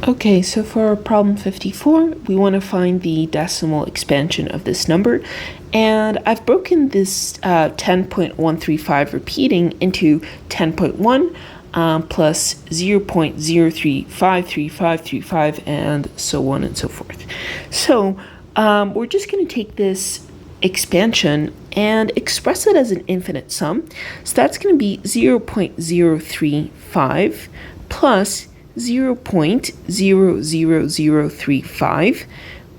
Okay, so for problem 54, we want to find the decimal expansion of this number, and I've broken this 10.135 repeating into 10.1 plus 0.035355, and so on and so forth. So we're just going to take this expansion and express it as an infinite sum. So that's going to be 0.035 plus 0.00035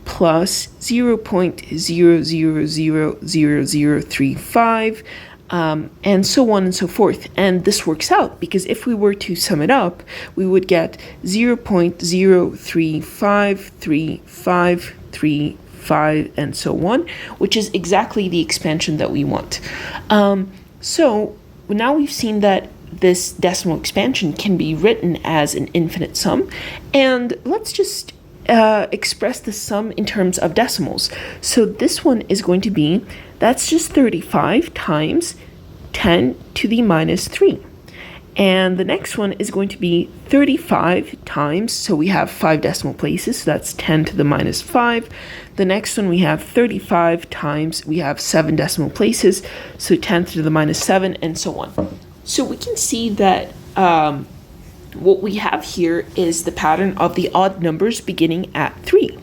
plus 0.0000035, and so on and so forth. And this works out because if we were to sum it up, we would get 0.0353535 and so on, which is exactly the expansion that we want. So now we've seen that this decimal expansion can be written as an infinite sum, and let's just express the sum in terms of decimals. So this one is going to be, that's just 35 times 10 to the minus 3. And the next one is going to be 35 times, so we have 5 decimal places, so that's 10 to the minus 5. The next one we have 35 times, we have 7 decimal places, so 10 to the minus 7, and so on. So we can see that what we have here is the pattern of the odd numbers beginning at 3.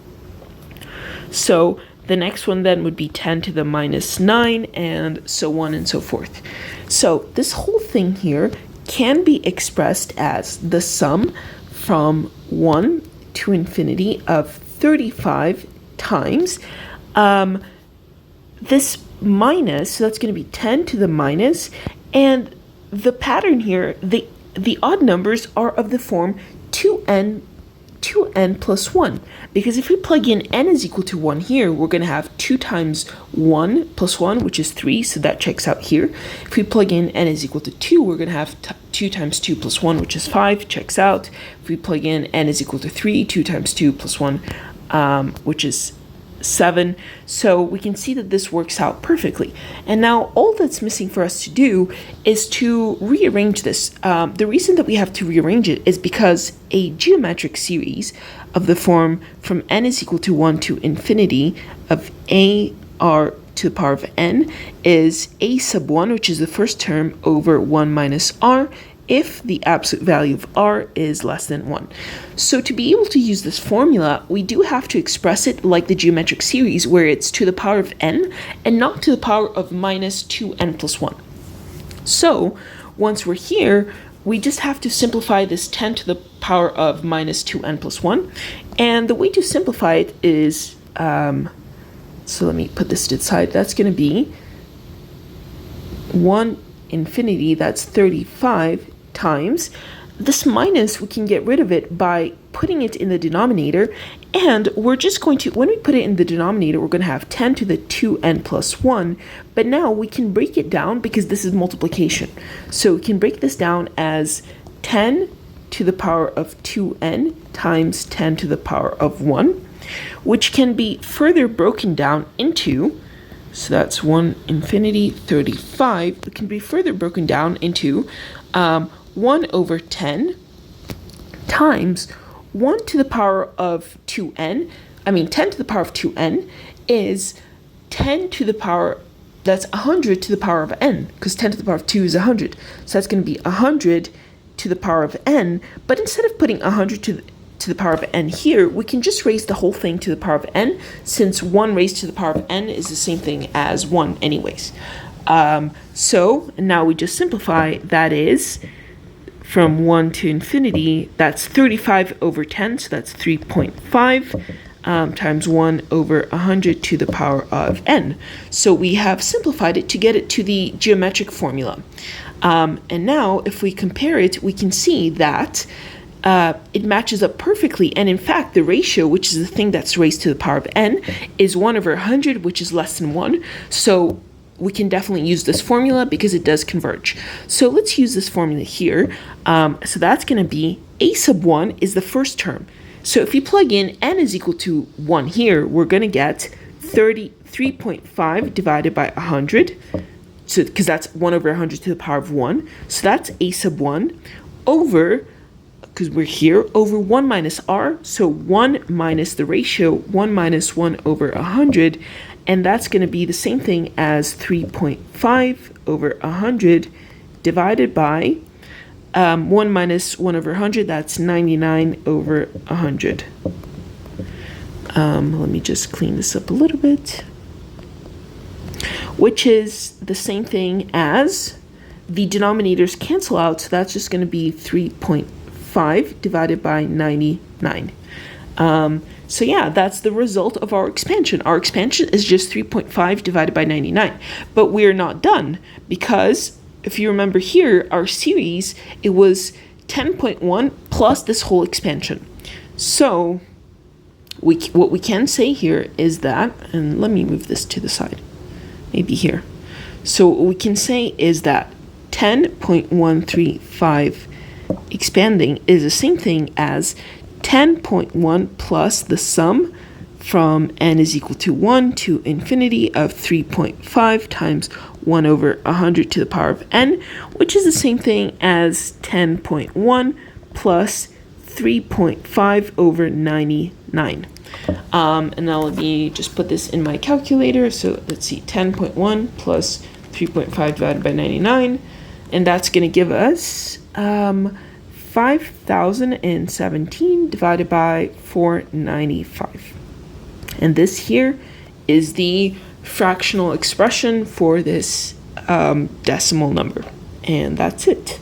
So the next one then would be 10 to the minus 9, and so on and so forth. So this whole thing here can be expressed as the sum from 1 to infinity of 35 times this minus, so that's going to be 10 to the minus, and the pattern here, the odd numbers are of the form 2n plus 1, because if we plug in n is equal to 1 here, we're going to have 2 times 1 plus 1, which is 3, so that checks out here. If we plug in n is equal to 2, we're going to have 2 times 2 plus 1, which is 5, checks out. If we plug in n is equal to 3, 2 times 2 plus 1, which is 7. So we can see that this works out perfectly. And now all that's missing for us to do is to rearrange this. The reason that we have to rearrange it is because a geometric series of the form from n is equal to 1 to infinity of ar to the power of n is a sub 1, which is the first term, over 1 minus r, if the absolute value of r is less than 1. So to be able to use this formula, we do have to express it like the geometric series, where it's to the power of n and not to the power of minus 2n plus 1. So once we're here, we just have to simplify this 10 to the power of minus 2n plus 1. And the way to simplify it is, so let me put this to the side, that's going to be 1 infinity, that's 35 times this minus. We can get rid of it by putting it in the denominator, and we're just going to, when we put it in the denominator, we're going to have 10 to the 2n plus 1, but now we can break it down because this is multiplication. So we can break this down as 10 to the power of 2n times 10 to the power of 1, which can be further broken down into, so that's 1 infinity 35. It can be further broken down into 1 over 10 times 1 to the power of 2n. 10 to the power of 2n is 10 to the power, that's 100 to the power of n, because 10 to the power of 2 is 100. So that's going to be 100 to the power of n, but instead of putting 100 to the power of n here, we can just raise the whole thing to the power of n, since 1 raised to the power of n is the same thing as 1 anyways. So now we just simplify, that is from 1 to infinity, that's 35 over 10, so that's 3.5 times 1 over 100 to the power of n. So we have simplified it to get it to the geometric formula. And now if we compare it, we can see that it matches up perfectly, and in fact the ratio, which is the thing that's raised to the power of n, is 1 over 100, which is less than 1. So we can definitely use this formula because it does converge. So let's use this formula here. So that's going to be a sub 1 is the first term. So if you plug in n is equal to 1 here, we're going to get 33.5 divided by 100. So because that's 1 over 100 to the power of 1. So that's a sub 1 over because we're here, over 1 minus r, so 1 minus the ratio, 1 minus 1 over 100, and that's going to be the same thing as 3.5 over 100 divided by 1 minus 1 over 100, that's 99 over 100. Let me just clean this up a little bit. Which is the same thing as the denominators cancel out, so that's just going to be 3.5 divided by 99. So yeah, that's the result of our expansion. Our expansion is just 3.5 divided by 99. But we're not done, because if you remember here, our series, it was 10.1 plus this whole expansion. So what we can say here is that, and let me move this to the side, maybe here. So what we can say is that 10.135 expanding is the same thing as 10.1 plus the sum from n is equal to 1 to infinity of 3.5 times 1 over 100 to the power of n, which is the same thing as 10.1 plus 3.5 over 99. And now let me just put this in my calculator. So let's see, 10.1 plus 3.5 divided by 99, and that's going to give us 5,017 divided by 495. And this here is the fractional expression for this decimal number. And that's it.